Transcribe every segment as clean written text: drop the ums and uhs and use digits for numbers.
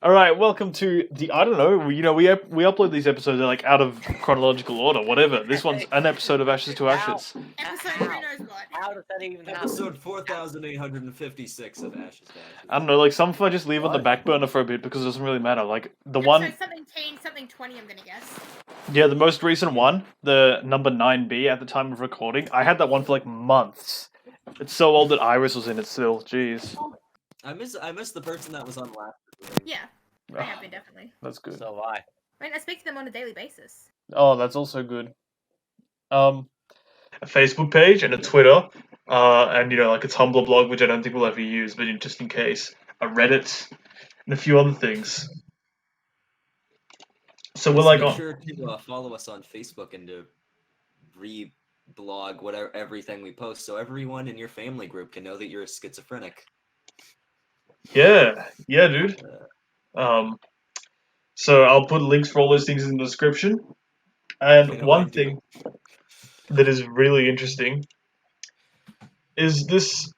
All right, welcome to the. I don't know. We upload these episodes like out of chronological order, whatever. This one's an episode of Ashes to Ashes. Episode who knows what. How does that even happen? Episode 4856 of Ashes to Ashes. I don't know. Like some of I just leave on the back burner for a bit because it doesn't really matter. Like the Episode one, something teen, something 20. I'm gonna guess. yeah, the most recent one, the number 9B at the time of recording. I had that one for like months. It's so old that Iris was in it still. Jeez. I miss the person that was on last. Yeah, I have been definitely. That's good. So have I. I mean, I speak to them on a daily basis. Oh, that's also good. A Facebook page and a Twitter, and like a Tumblr blog, which I don't think we'll ever use, but just in case, a Reddit, and a few other things. So we're like, make sure to follow us on Facebook and to reblog whatever everything we post, so everyone in your family group can know that you're a schizophrenic. yeah, dude. So I'll put links for all those things in the description. And one thing that is really interesting is this,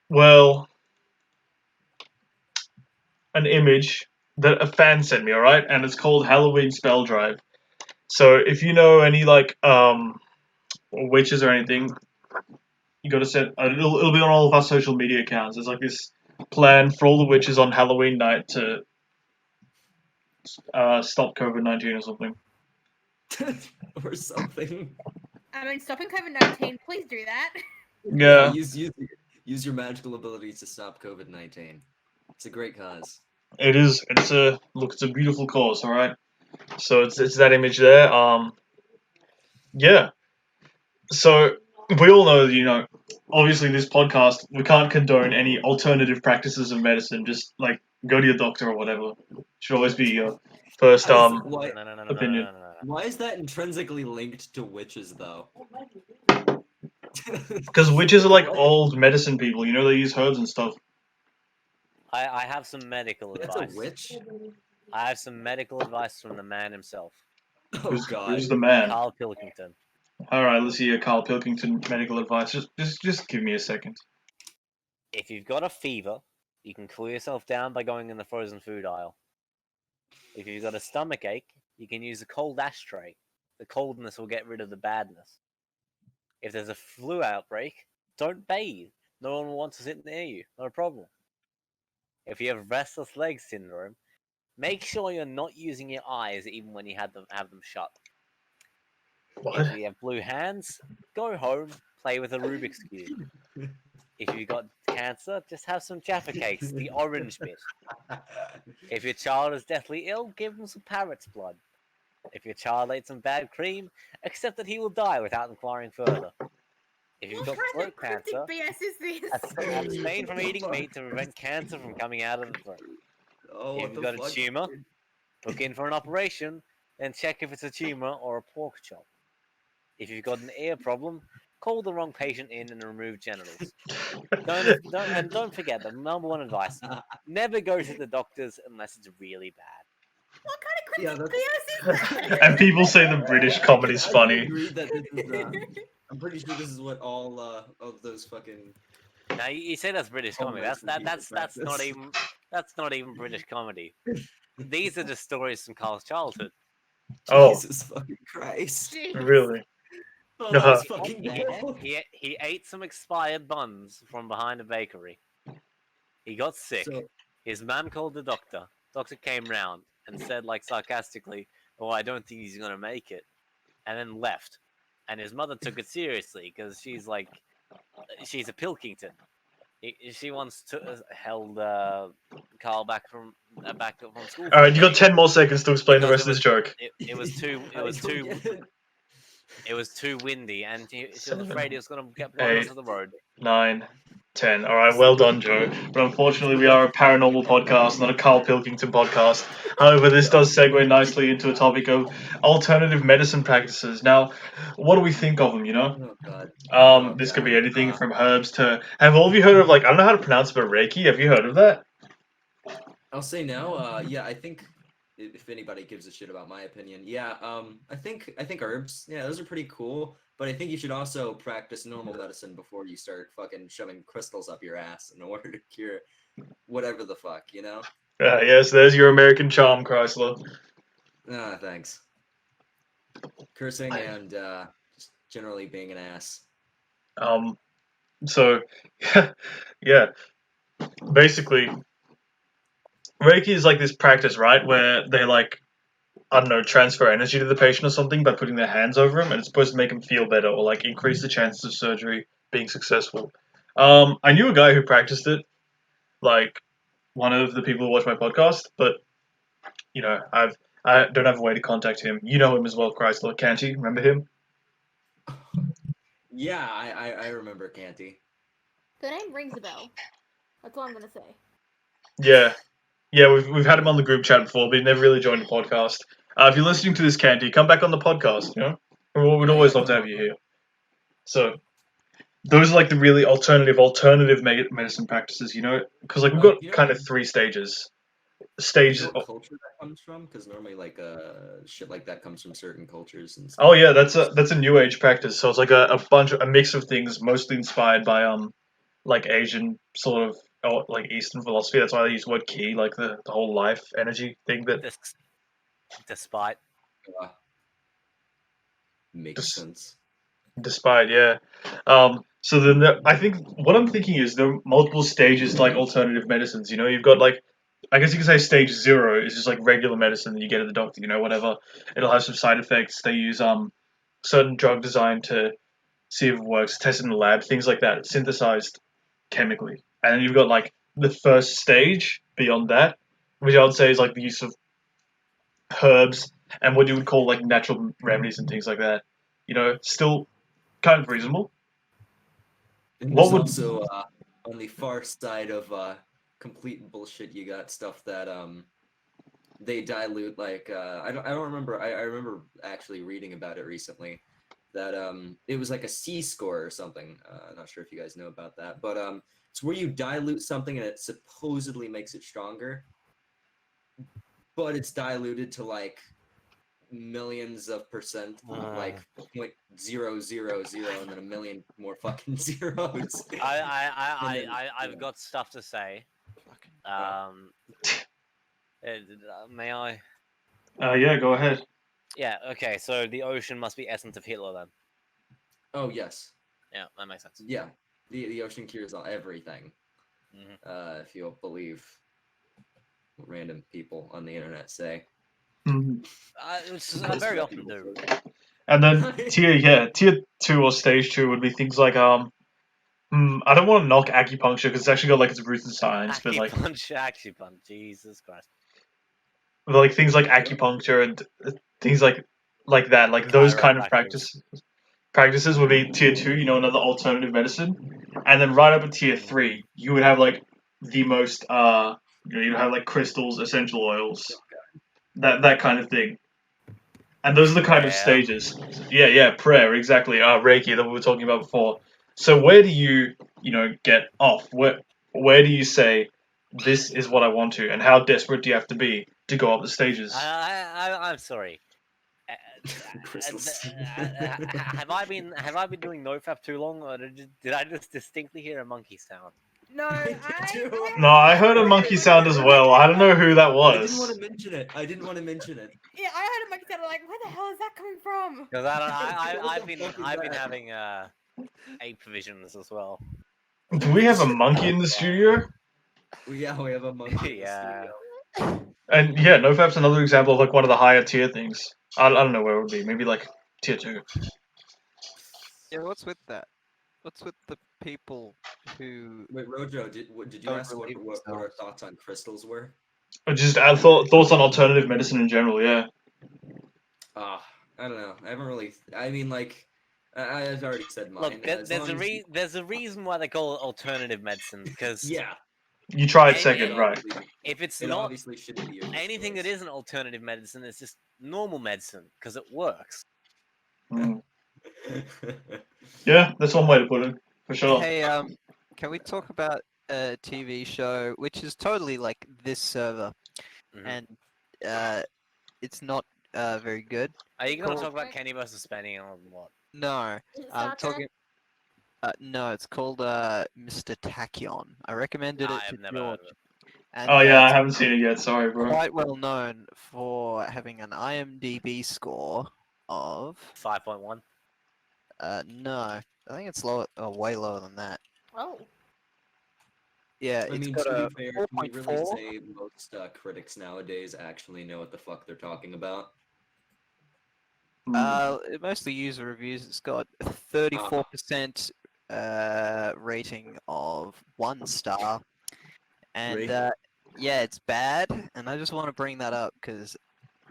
well, an image that a fan sent me, alright? And it's called Halloween Spell Drive. So if you know any, like, witches or anything, you gotta set, it'll be on all of our social media accounts. There's like this plan for all the witches on Halloween night to stop COVID-19 or something. Or something. I mean, stopping COVID-19. Please do that. Yeah. Use your magical abilities to stop COVID-19. It's a great cause. It is. It's a beautiful cause. All right. So it's that image there. Yeah. So we all know, obviously this podcast, we can't condone any alternative practices of medicine. Just like go to your doctor or whatever. Should always be your first opinion. Why is that intrinsically linked to witches, though? Because witches are like old medicine people. They use herbs and stuff. I have some medical advice. That's a witch? I have some medical advice from the man himself. Oh, God. Who's the man? Carl Pilkington. All right, let's hear Carl Pilkington medical advice. Just give me a second. If you've got a fever, you can cool yourself down by going in the frozen food aisle. If you've got a stomach ache, you can use a cold ashtray. The coldness will get rid of the badness. If there's a flu outbreak, don't bathe. No one will want to sit near you. Not a problem. If you have restless leg syndrome, make sure you're not using your eyes even when you have them shut. What? If you have blue hands, go home, play with a Rubik's Cube. If you've got cancer, just have some Jaffa cakes, the orange bit. If your child is deathly ill, give them some parrot's blood. If your child ate some bad cream, accept that he will die without inquiring further. If you've got throat cancer, BS is this? abstain from eating meat to prevent cancer from coming out of the throat. Oh, If you've got a tumor, book in for an operation, then check if it's a tumor or a pork chop. If you've got an ear problem, call the wrong patient in and remove genitals. Don't forget the number one advice: never go to the doctors unless it's really bad. What kind of cryptic BS is that? And people say the British comedy's funny. I'm pretty sure this is what all of those fucking. Now you say that's British comedy. That's not even British comedy. These are just stories from Carl's childhood. Oh, Jesus fucking Christ! Jeez. really? Oh, that was fucking cool. He ate some expired buns from behind a bakery. He got sick. His mum called the doctor. Doctor came round and said, like, sarcastically, "Oh, I don't think he's gonna make it," and then left. And his mother took it seriously because she's a Pilkington. She once held Carl back from school. All right, you got 10 more seconds to explain the rest of this joke. It was too windy, and she was afraid he was going to get blown onto the road. 9, 10. All right, well done, Joe. But unfortunately, we are a paranormal podcast, not a Carl Pilkington podcast. However, this does segue nicely into a topic of alternative medicine practices. Now, what do we think of them, Oh, God. This could be anything from herbs to... Have all of you heard of, I don't know how to pronounce it, but Reiki? Have you heard of that? I'll say no. Yeah, I think if anybody gives a shit about my opinion, yeah. I think herbs. Yeah, those are pretty cool. But I think you should also practice normal medicine before you start fucking shoving crystals up your ass in order to cure whatever the fuck, Yes, there's your American charm, Chrysler. Ah, thanks. Cursing and just generally being an ass. So, yeah, basically, Reiki is like this practice, right, where they like, I don't know, transfer energy to the patient or something by putting their hands over him, and it's supposed to make him feel better or like increase the chances of surgery being successful. I knew a guy who practiced it, like one of the people who watch my podcast, but I don't have a way to contact him. You know him as well, Chrysler, can't you? Remember him? Yeah, I remember Canty. The name rings a bell. That's all I'm gonna say. Yeah, yeah, we've had him on the group chat before, but he never really joined the podcast. If you're listening to this, Canty, come back on the podcast. We'd Yeah, always yeah, love to come have you here. So those are like the really alternative medicine practices, because like we've got You know, kind of three stages. do you Stages. know what culture that comes from? Because normally, like, shit like that comes from certain cultures and Oh stuff. yeah, that's a new age practice. So it's like a mix of things, mostly inspired by like Asian sort of or like Eastern philosophy. That's why they use the word ki, like the whole life energy thing that Des- Despite. Uh, makes just sense. despite, yeah. So then I think what I'm thinking is there are multiple stages to like alternative medicines. You've got like, I guess you could say stage 0 is just like regular medicine that you get at the doctor. Whatever. It'll have some side effects. They use certain drug design to see if it works, test it in the lab, things like that. It's synthesized chemically. And then you've got like the first stage beyond that, which I would say is like the use of herbs and what you would call like natural remedies and things like that. Still kind of reasonable. And What there's would also on the far side of complete bullshit, you got stuff that they dilute. Like I don't remember. I remember actually reading about it recently. That it was like a C score or something. Not sure if you guys know about that, but it's where you dilute something and it supposedly makes it stronger, but it's diluted to like millions of percent, like 0.000, and then a million more fucking zeros. I've got stuff to say. May I? yeah, go ahead. Yeah. Okay. So the ocean must be essence of Hitler then. Oh yes, Yeah, that makes sense. yeah. The ocean cures everything. Mhm. If you'll believe what random people on the internet say. Mhm. I very often do. And then tier 2 or stage 2 would be things like I don't want to knock acupuncture because it's actually got like its roots in science, but like Acupuncture, Jesus Christ. things like acupuncture and things like that, like those kind of Chiropractors. practices would be tier 2. Another alternative medicine, and then right up at tier 3, you would have like the most you'd have like crystals, essential oils, that kind of thing. And those are the kind of Prayer. stages. Yeah, prayer, exactly. Reiki that we were talking about before. So where do you get off? Where do you say this is what I want to, and how desperate do you have to be to go up the stages? I'm sorry. Crystals. Have I been doing nofap too long, or did I just distinctly hear a monkey sound? No, No, I heard a monkey sound as well. I don't know who that I didn't want was. to mention it. I didn't want to mention it. Yeah, I heard a monkey sound. I'm like, where the hell is that coming from? Because I've been fuck is I've been that? having ape visions as well. Do we have a monkey in the studio? Yeah, we have a monkey. Yeah. And yeah, NoFap's another example of like one of the higher tier things. I don't know where it would be. Maybe like tier 2. Yeah, what's with that? What's with the people who Wait, Rojo, did you Don't ask what believe our themselves. thoughts on crystals were? Or just thoughts on alternative medicine in general. Yeah. I don't know. I haven't really. I mean, like, I've already said mine. Look, there's a reason why they call it alternative medicine because Yeah. You tried Any- second, right? if it's It not obviously shouldn't be your first anything that choice. isn't alternative medicine, it's just normal medicine because it works. Mm. Yeah, that's one way to put it, for sure. Hey, can we talk about a TV show which is totally like this server, Mhm. and it's not very good. Are you going to Cool. talk about Kenny versus Penny or what? No, Is it I'm Star Trek? talking. No, it's called Mr. Tachyon. I recommended I it have to never heard George, of it. And Oh yeah, I it's haven't seen it yet. Sorry, bro. quite well known for having an IMDb score of 5.1. no, I think it's lower, way lower than that. Oh. Yeah, I it's mean, got to a be fair, can we really 4.4. say most critics nowadays actually know what the fuck they're talking about? Mostly user reviews. It's got a 34% rating of 1 star, and Three. yeah, it's bad. And I just want to bring that up because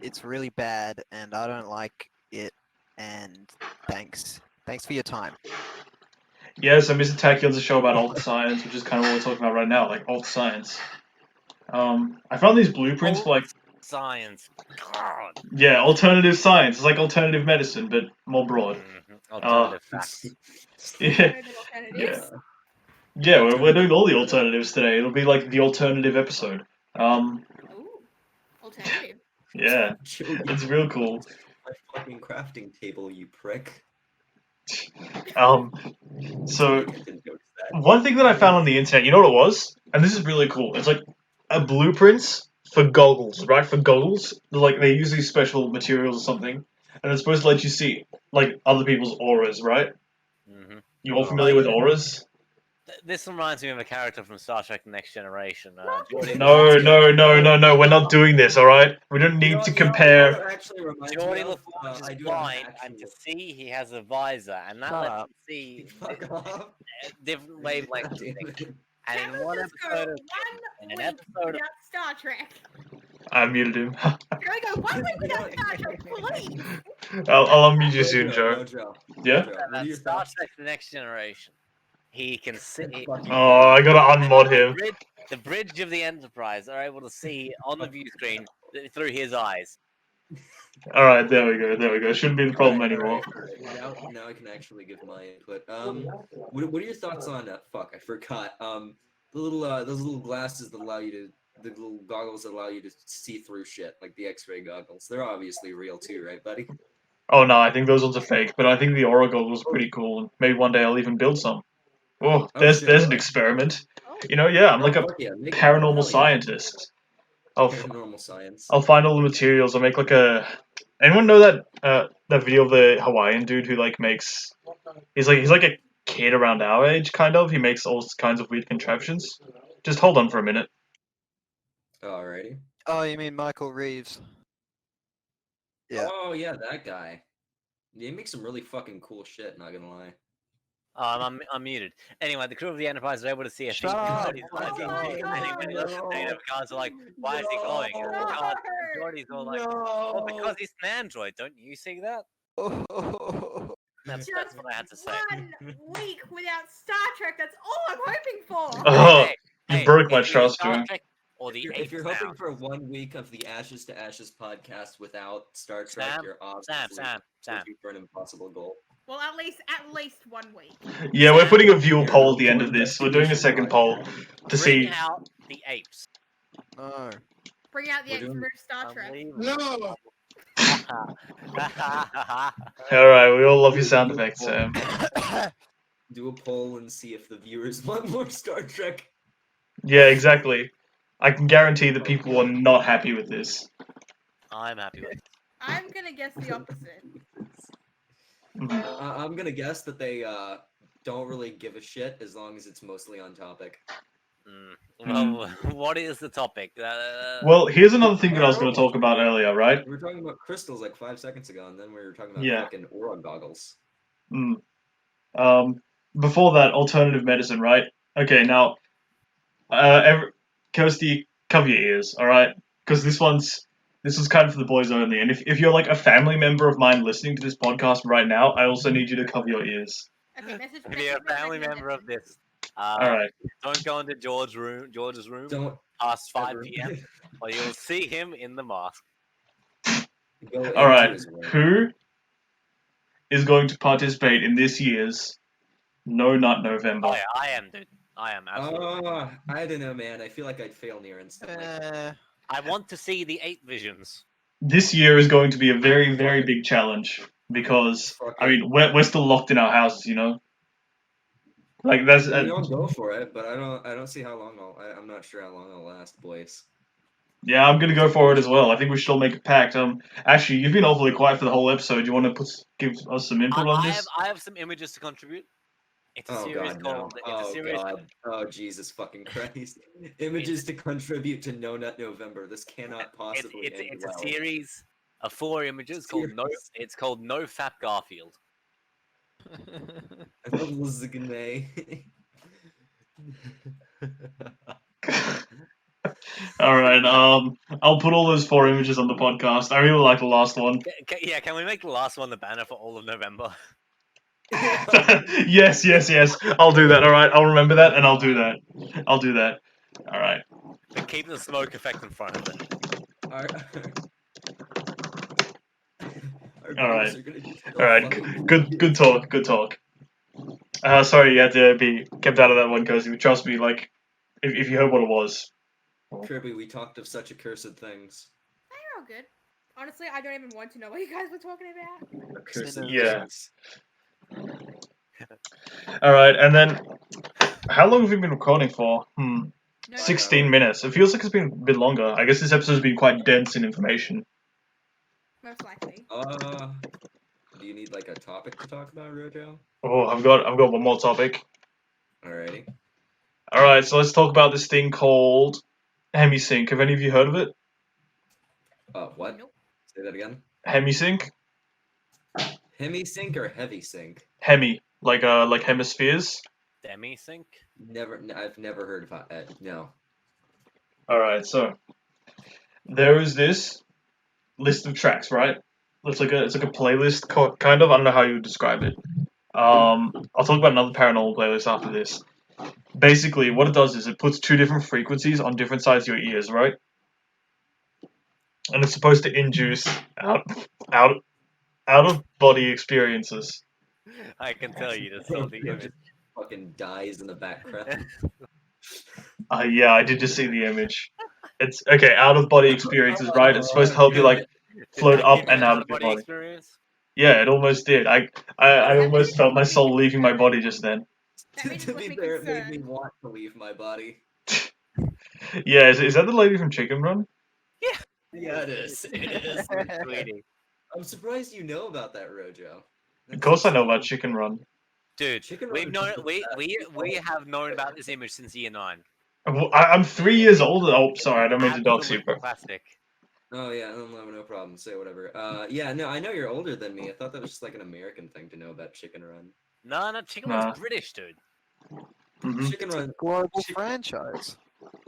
it's really bad, and I don't like it. And thanks for your time. Yeah, so Mr. Tachyon's a show about alt science, which is kind of what we're talking about right now, like alt science. I found these blueprints for like Science. God. yeah, alternative science. It's like alternative medicine, but more broad. Alternative facts. Yeah, Alternative alternatives. yeah, we're doing all the alternatives today. It'll be like the alternative episode. Ooh. Alternative. Yeah, Joe, it's you real cool. my fucking crafting table, you prick. So I didn't notice that. one thing that I found on the internet, you know what it was? And this is really cool. It's like a blueprints for goggles, right? For goggles, like they use these special materials or something, and it's supposed to let you see like other people's auras, right? Mm-hmm. You all familiar with auras? This reminds me of a character from Star Trek: The Next Generation. What? Geordi, No, no, no, no, no. We're not doing this, all right? We don't need to compare. What it actually reminds me Geordi of, LaForge I is do have an blind, and to actual- see he has a visor, and that Shut lets up. him see Fuck off. different wavelengths of Damn things. it. And That in one was just go episode of one an week episode of without Star Trek. I muted him. Can we go 1 week without Star Trek, please? I'll unmute you soon, Mojo, Joe. Mojo, Yeah? Mojo, what are your Star thoughts? Trek: The Next Generation, he can see. Fucking Oh, I gotta unmod him. The bridge of the Enterprise are able to see on the view screen through his eyes. All right, there we go. There we go. Shouldn't be the problem anymore. Alright. Now I can actually give my input. What are your thoughts on? Fuck, I forgot. The little those little glasses that allow you to, the little goggles that allow you to see through shit, like the X-ray goggles. They're obviously real too, right, buddy? Oh no, I think those ones are fake, but I think the aura goggles are pretty cool, and maybe one day I'll even build some. Oh, there's shit, there's an really? experiment. Oh. You know, yeah, I'm Oh, like a fuck yeah, make it. paranormal Hell yeah. scientist. I'll Paranormal science. I'll find all the materials. I'll make like a. Anyone know that video of the Hawaiian dude who like makes? He's like a kid around our age, kind of. He makes all kinds of weird contraptions. Just hold on for a minute. Alrighty. Oh, you mean Michael Reeves? Yeah. Oh yeah, that guy. Yeah, he makes some really fucking cool shit. Not gonna lie. I'm muted. Anyway, the crew of the Enterprise are able to see a Shut few up. Jordy's eyes Oh on my the God. negative cards are like, why is he glowing? And the No. cards, Jordy's all like, well, because he's an android. Don't you see that? That's what I had to say. 1 week without Star Trek. That's all I'm hoping for. Oh, Hey, you broke my it's either trust, Star Joe. Trek or the If you're Apes hoping Now. for 1 week of the Ashes to Ashes podcast without Star Trek, Sam, you're obviously Sam. searching for an impossible goal. Well, at least 1 week. Yeah, we're putting a viewer Here, poll at the end join of this. We're doing a second poll to Bring see. out the apes. No. Bring out the We're X doing- versus Star Trek. Unbelievable. All right, we all love your sound effects, Sam. Do a poll and see if the viewers want more Star Trek. Yeah, exactly. I can guarantee that people are not happy with this. I'm happy with it. I'm gonna guess the opposite. I'm gonna guess that they don't really give a shit as long as it's mostly on topic. Well, what is the topic? Well, here's another thing that I was going to talk about earlier, right? We were talking about crystals like 5 seconds ago, and then we were talking about Yeah. fucking aura goggles. Before that, alternative medicine, right? Okay, now, Kirsty, cover your ears, all right? Because this one's kind of for the boys only. And if you're like a family member of mine listening to this podcast right now, I also need you to cover your ears. Okay, message. if you're a family member of this, All right. don't go into George's room Don't past 5 ever p.m. or you'll see him in the mask. go All into right. his room. Who is going to participate in this year's No Nut November? Oh yeah, I am, dude. I am absolutely. I don't know, man. I feel like I'd fail near instantly. I want to see the 8 visions. This year is going to be a very, very big challenge because I mean we're still locked in our houses, you know. Like that's I mean, I'll go for it, but I don't see how long I'm not sure how long I'll last, boys. yeah, I'm gonna go for it as well. I think we should all make a pact. Actually, you've been awfully quiet for the whole episode. Do you want to give us some input on this? I have some images to contribute. It's a Oh series god, no. called. It's a Oh series. god. Oh Jesus fucking Christ. Images to contribute to No Nut November. This cannot possibly end It's well. a series of 4 images called No. Series. It's called No Fap Garfield. I love Lizigne. All right. I'll put all those 4 images on the podcast. I really like the last one. Yeah, can we make the last one the banner for all of November? Yes. I'll do that. All right. I'll remember that, and I'll do that. All right. And keep the smoke effect in front of it. Our All right. boobs are gonna be so All right. fucking Good talk. Good talk. Sorry, you had to be kept out of that one, Cozy. Trust me. Like, if you heard what it was. Kirby, we talked of such accursed things. They're all good. Honestly, I don't even want to know what you guys were talking about. Accursed Yeah. things. All right. And then, how long have we been recording for? No, 16 minutes. It feels like it's been a bit longer. I guess this episode's been quite dense in information. most likely. Do you need like a topic to talk about, Rojo? Oh, I've got one more topic. Alrighty. All right, so let's talk about this thing called HemiSync. Have any of you heard of it? What? Nope. Say that again. HemiSync? Hemi-sync or heavy sync? Hemi, like hemispheres. Demi sync. I've never heard of it. No. All right, so there is this list of tracks, right? It's like a playlist kind of. I don't know how you would describe it. I'll talk about another paranormal playlist after this. Basically, what it does is it puts 2 different frequencies on different sides of your ears, right? And it's supposed to induce out of body experiences. I can tell you just saw the image. Fucking dies in the background. Yeah, I did just see the image. It's okay, out of body experiences, right? It's supposed to help you like float Did that up give and you out an of your out-of-body body. experience? Yeah, it almost did. I almost felt my soul leaving my body just then. That means To it be left me fair, it made me concerned. want to leave my body. Yeah, is that the lady from Chicken Run? Yeah, it is. It is. Sweetie. I'm surprised you know about that, Rojo. Of course I know about Chicken Run. Dude, Chicken we've Run known is the we best. have known about this image since year 9. I'm 3 years older. Oh, sorry, I don't mean to dox you, Absolute bro. classic. Oh yeah, no problem. Say whatever. Yeah, no, I know you're older than me. I thought that was just like an American thing to know about Chicken Run. No, Chicken Nah. Run's British, dude. Mhm. Chicken Run, Global Chicken- franchise.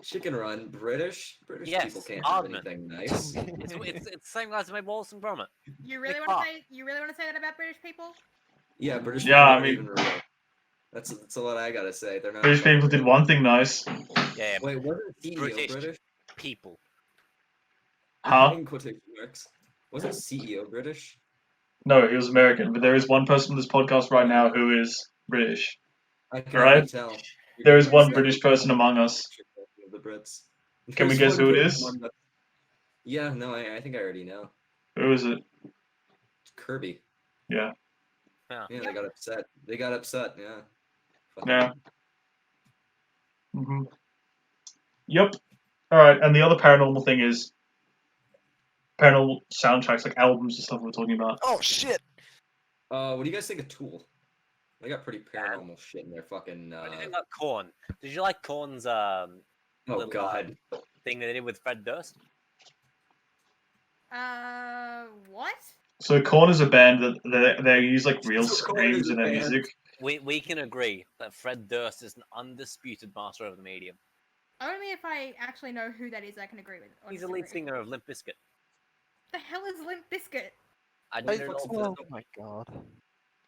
Chicken Run, British Yes, people can't Aardman. have anything nice. It's the same guys who made Wallace and Gromit. You really Nick want Park. to say? You really want to say that about British people? Yeah, British. Yeah, people I aren't mean- even real. That's a lot I gotta say. They're not. British fucking people did real. one thing nice. Yeah, Wait, wasn't CEO British. British? people. Huh? In quotation marks. Wasn't CEO British? No, he was American, but there is one person on this podcast right now who is British. I can Right. already tell. There is one British person among us. Of the Brits. Can we There's guess one who it person is? among us. Yeah, no, I think I already know. Who is it? Kirby. Yeah. Yeah. Yeah, they got upset. They got upset. Yeah. Fucking- Yeah. hmm Yep. All right, and the other paranormal thing is paranormal soundtracks, like albums and stuff we're talking about. Oh shit! What do you guys think of Tool? They got pretty paranormal shit in their fucking. What do you think about Korn? Did you like Korn's Oh little, god. thing that they did with Fred Durst? What? So Korn is a band that they use like real So Korn screams is a in their band. music. We can agree that Fred Durst is an undisputed master of the medium. Only if I actually know who that is, I can agree with. He's the honestly. lead singer of Limp Bizkit. The hell is Limp Bizkit? I Hey, didn't know. oh my god.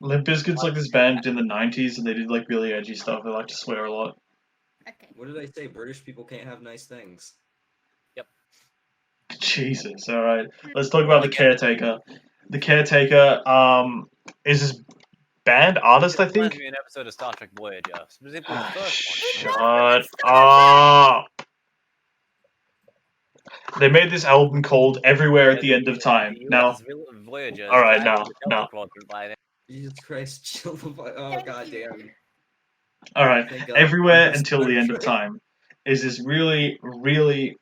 Limp Bizkit's like this band in the 90s, and they did like really edgy stuff. They like to swear a lot. Okay. What did I say? British people can't have nice things. Jesus. All right, let's talk about the Caretaker. The Caretaker is this band artist, I It reminds think. me of an episode of Star Trek Voyager, specifically the Ah, first one. shut up. They made this album called Everywhere at the End of Time. Now, Voyager. all right, now. By then. Jesus Christ, chill the fuck. Oh god damn. All right. Thank God. Everywhere Just until the end of Trey. time is this really, really.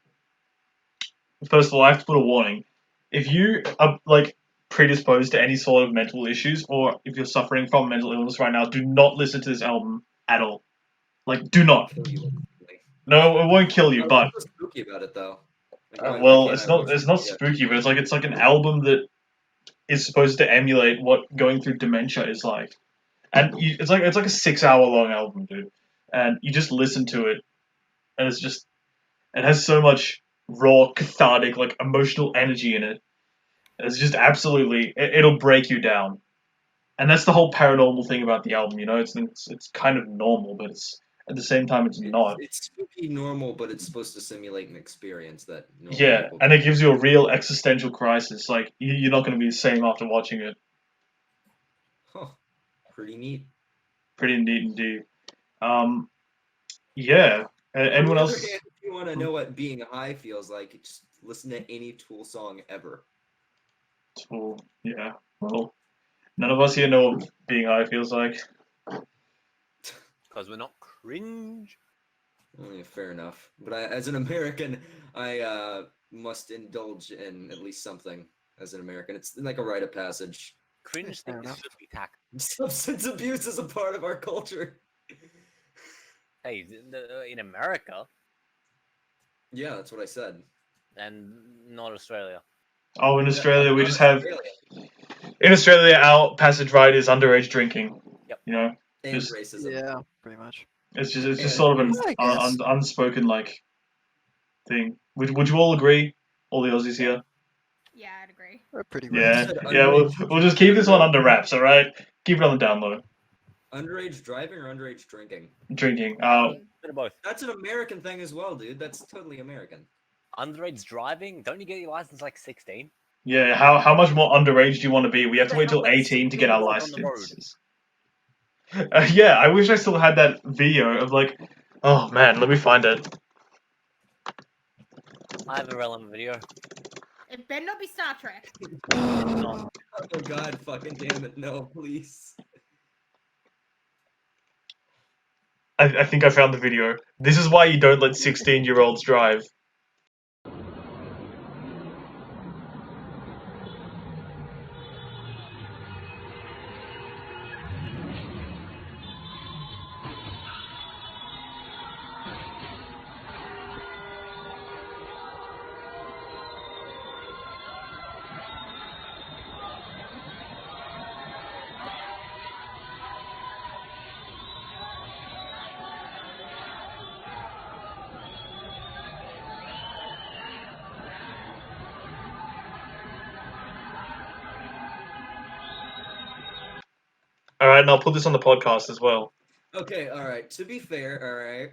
First of all, I have to put a warning. If you are like predisposed to any sort of mental issues, or if you're suffering from mental illness right now, do not listen to this album at all. Like, do not. Kill you instantly. No, it won't kill you, but What's so spooky about it though? Like, why well, can't it's I not. watch It's it? not Yeah. spooky, but it's like an album that is supposed to emulate what going through dementia is like. And it's like a 6 hour long album, dude. And you just listen to it, and it has so much raw, cathartic, like emotional energy in it. It's just absolutely it'll break you down. And that's the whole paranormal thing about the album. It's kind of normal, but it's at the same time it's not. It's spooky normal, but it's supposed to simulate an experience that normal Yeah, people and can. it gives you a real existential crisis. Like you're not going to be the same after watching it. Huh. Pretty neat. Pretty neat indeed. Um, yeah. On Anyone the other else? hand, if you want to know what being high feels like, just listen to any Tool song ever. Well, yeah. Well, none of us here know what being high feels like. Because we're not cringe. Oh, yeah, fair enough. But as an American, I must indulge in at least something. As an American, it's like a rite of passage. Cringe Fair things enough. should be tackled. Substance abuse is a part of our culture. Hey, in America Yeah, that's what I said. and not Australia. Oh, in Australia, we Not just have Australia. in Australia our passage rite is underage drinking. Yep. You know, And Just- racism. Yeah, pretty much. it's just And sort of an I guess. unspoken like thing. Would you all agree? All the Aussies here. Yeah, I'd agree. We're pretty Yeah, racist. said yeah. underage We'll just keep this one under wraps. All right, keep it on the down low. Underage driving or underage drinking? Drinking. Bit of both. That's an American thing as well, dude. That's totally American. Underage driving? Don't you get your license like 16? Yeah. How much more underage do you want to be? We have to Who wait the hell till lets 18 to get our 16-year-olds on the road? licenses. Yeah, I wish I still had that video of like, oh man, let me find it. I have a relevant video. It better not be Star Trek. Not. Oh god, fucking damn it, no, please. I think I found the video. This is why you don't let 16-year-olds drive. All right, and I'll put this on the podcast as well. Okay, alright. To be fair, alright.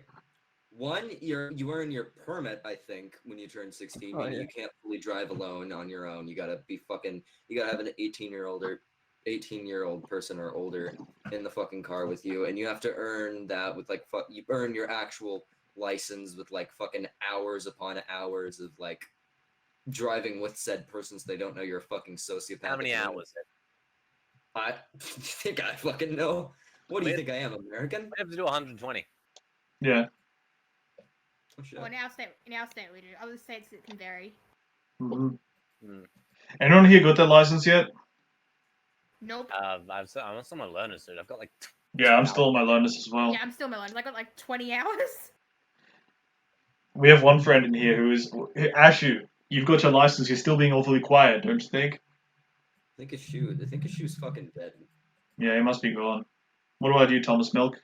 One, you earn your permit, I think, when you turn 16, Oh, meaning yeah. you can't fully drive alone on your own. You gotta have an 18-year-old person or older in the fucking car with you, and you have to earn that with like you earn your actual license with like fucking hours upon hours of like driving with said person so they don't know you're a fucking sociopath. How many hours? I think I fucking know. What do you think I am, American? We have to do 120. Yeah. Oh, shit. Well, in our state we do. Other states it can vary. hmm Hmm. Anyone here got that license yet? Nope. I'm still my learners, dude. I've got like. Yeah, I'm still on my learners as well. Yeah, I'm still Melon. I got like 20 hours. We have one friend in here who is Ashu. You've got your license. You're still being awfully quiet, don't you think? I think a shoe's fucking dead. Yeah, he must be gone. What about you, Thomas Milk?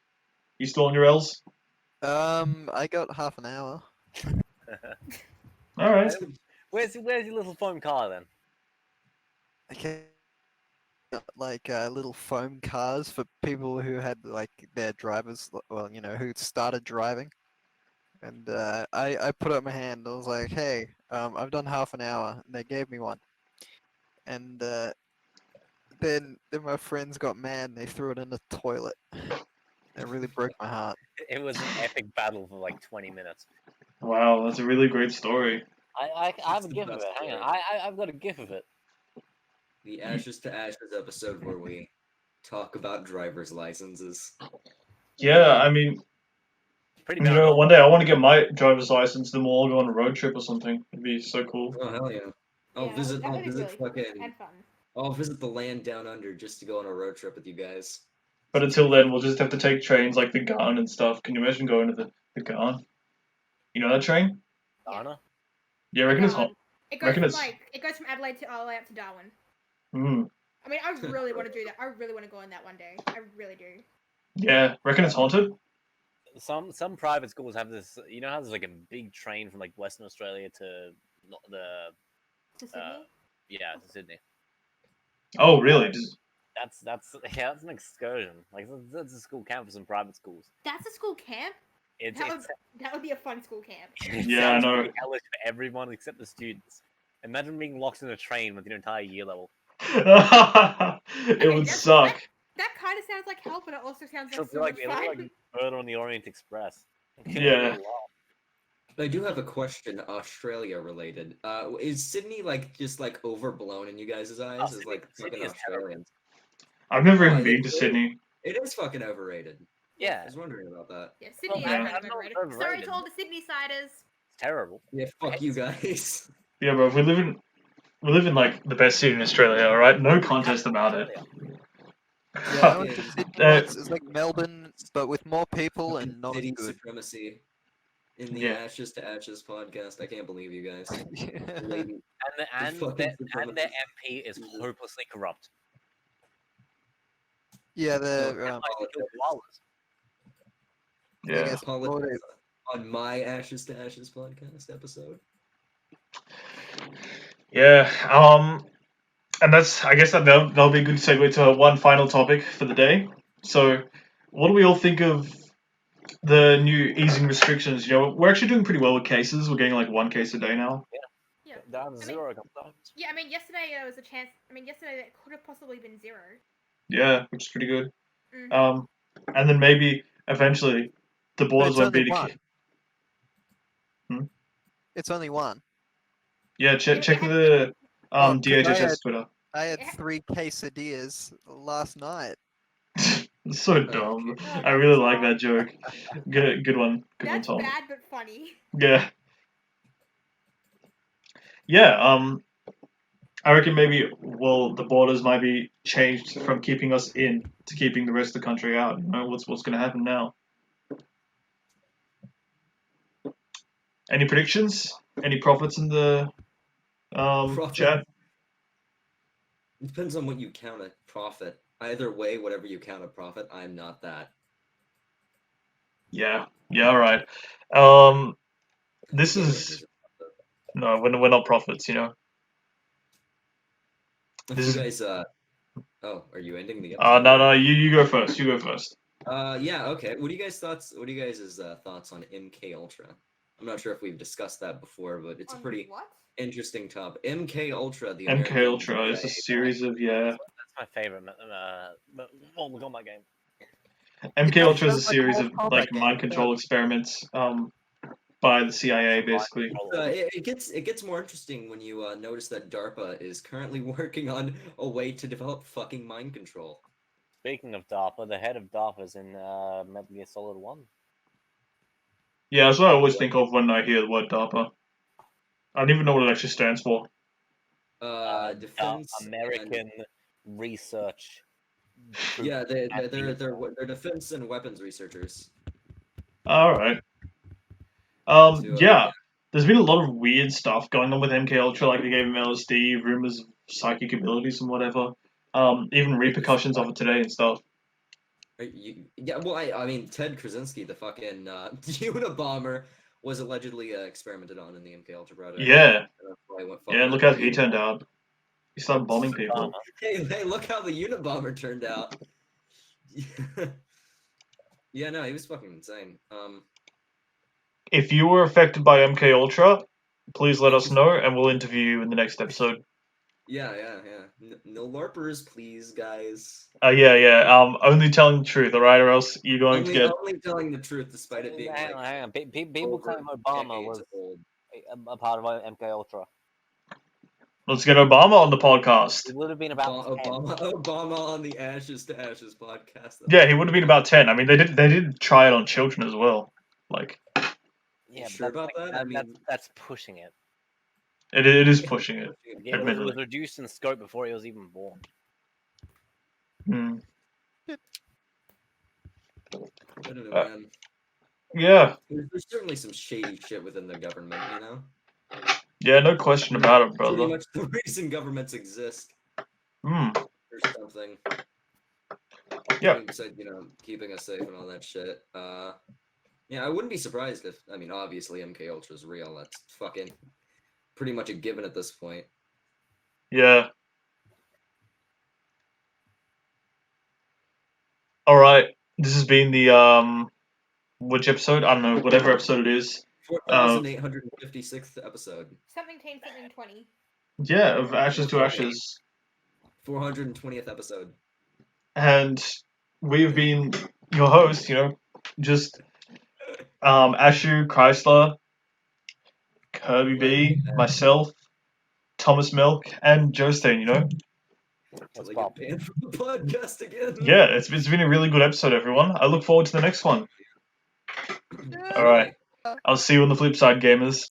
You still on your L's? I got half an hour. All right. Where's your little foam car then? Okay. Got like little foam cars for people who had like their drivers, well, you know, who started driving. And I put up my hand. I was like, "Hey, I've done half an hour," and they gave me one. And then my friends got mad. And they threw it in the toilet. It really broke my heart. It was an epic battle for like 20 minutes. Wow, that's a really great story. I have a the gif of best it. Hang on, story. I've got a gif of it. The Ashes to Ashes episode where we talk about driver's licenses. Yeah, I mean, Pretty you bad. know, one day I want to get my driver's license, then we'll all go on a road trip or something. It'd be so cool. Oh hell yeah! I'll Yeah, visit. that I'll would be visit really cool fucking. and fun. I'll visit the land down under just to go on a road trip with you guys. But until then, we'll just have to take trains like the Garn and stuff. Can you imagine going to the Garn? You know that train? Dana? Yeah, I reckon it's hot. It goes Reckon from it's- it goes from Adelaide to all the way up to Darwin. Mm, I mean, I really want to do that. I really want to go on that one day. I really do. yeah, reckon it's haunted. Some private schools have this. You know how there's like a big train from like Western Australia to the To Sydney. yeah to Sydney. Oh, really? That's yeah, that's an excursion. Like that's a school campus in private schools. That's a school camp. It's, That it's that would be a fun school camp. it Yeah, I sounds know. pretty hellish for everyone except the students. Imagine being locked in a train with your entire year level. It Okay, would that's- suck. That kind of sounds like hell, but it also sounds It'll like be so like much it'll be fun. like Murder on the Orient Express. Yeah. I do have a question, Australia related. Is Sydney like just like overblown in you guys' eyes? As Sydney- like Sydney fucking is terrible. Australians. I've never Oh, even I been think to so. Sydney. It is fucking overrated. I Yeah, was wondering about that. Yeah, Sydney Well, is yeah. kind of I'm not overrated. Sorry overrated. to all the Sydney siders. it's terrible. Yeah, fuck you guys. Yeah, bro. We live in like the best city in Australia. All right, no contest about it. Yeah, I went to Fucking Sydney once. It's like Melbourne, but with more people fucking and not as city good. supremacy. In the Yeah. Ashes to Ashes podcast, I can't believe you guys. Yeah. Blatant- And fucking their supremacy. MP is hopelessly corrupt. Yeah, No, the Like, politics. kill koalas. I Yeah. guess Politics on my Ashes to Ashes podcast episode. Yeah. And I guess that'll be a good segue to one final topic for the day. So, what do we all think of the new easing restrictions? You know, we're actually doing pretty well with cases. We're getting like 1 case a day now. Yeah. Down to zero a couple times. Yeah, I mean, yesterday there was a chance. I mean, yesterday it could have possibly been 0. Yeah, which is pretty good. Mhm. And then maybe eventually the borders it's won't be only the one. Hmm? It's only one. Yeah, check It check had- the Oh, 'cause I DHHS had- Twitter. I had Yeah. 3 quesadillas last night. It's so dumb. Oh, I really that's like dumb. that joke. Good one, That's Tom. bad but funny. Yeah. Yeah, I reckon maybe, the borders might be changed from keeping us in to keeping the rest of the country out. You know, what's going to happen now? Any predictions? Any profits in the Profit. chat? It depends on what you count a profit. Either way, whatever you count a profit, I'm not that. Yeah, all right. This is no, we're not profits. You know. If This you is- guys, oh, are you ending the episode? No, you go first. You go first. Yeah, okay. What are you guys' thoughts? What are you guys' thoughts on MK Ultra? I'm not sure if we've discussed that before, but it's a On pretty what? interesting topic. MK Ultra, the MK American Ultra is a series of That's my favorite. Mortal Kombat game. MK It Ultra is a sounds like a series of Mortal Kombat like game, mind control experiments by the CIA basically. It gets more interesting when you notice that DARPA is currently working on a way to develop fucking mind control. Speaking of DARPA, the head of DARPA is in Metal Gear Solid 1. Yeah, that's what I always think of when I hear the word DARPA. I don't even know what it actually stands for. Defense American Research. And, yeah, they're defense and weapons researchers. All right. Yeah. There's been a lot of weird stuff going on with MK Ultra, like they gave him LSD, rumors of psychic abilities and whatever. Even repercussions of it today and stuff. Yeah, well, I mean, Ted Krasinski, the fucking Unabomber, was allegedly experimented on in the MK Ultra project. Yeah. And that's why I went Yeah, fucking look how with he the turned Unabomber. out. He started bombing people. Hey, look how the Unabomber turned out. Yeah, no, he was fucking insane. If you were affected by MK Ultra, please let us know and we'll interview you in the next episode. Yeah. No LARPers, please, guys. Yeah. Only telling the truth, alright, or else you're going to get. Only telling the truth, despite it being Hang like on. People over claim Obama decades was old. a part of MK Ultra. Let's get Obama on the podcast. It would have been about 10. Obama on the Ashes to Ashes podcast. Yeah, he would have been about 10. I mean, they did try it on children as well. Like, Yeah, but sure that's about like- that? I that's- mean- that's pushing it. it is pushing it. Yeah, it Admittedly. was reduced in scope before he was even born. Hmm. I don't know, Uh, man. Yeah, There's certainly some shady shit within the government, you know? yeah, no question about it, Pretty brother. much the reason governments exist Hmm. or something. Yeah. I mean, besides, keeping us safe and all that shit. Yeah, I wouldn't be surprised if, I mean, obviously MK Ultra is real. That's fucking pretty much a given at this point. Yeah. All right. This has been the which episode? I don't know. Whatever episode it is. 4,856th episode. Something 10, something 20. Yeah, of Ashes to Ashes. 420th episode. And we've been your hosts, just Ashu, Chrysler, Kirby B, myself, Thomas Milk, and Jostein, What's Until I Bob? get banned from the podcast again. Yeah, it's been a really good episode, everyone. I look forward to the next one. All right. I'll see you on the flip side, gamers.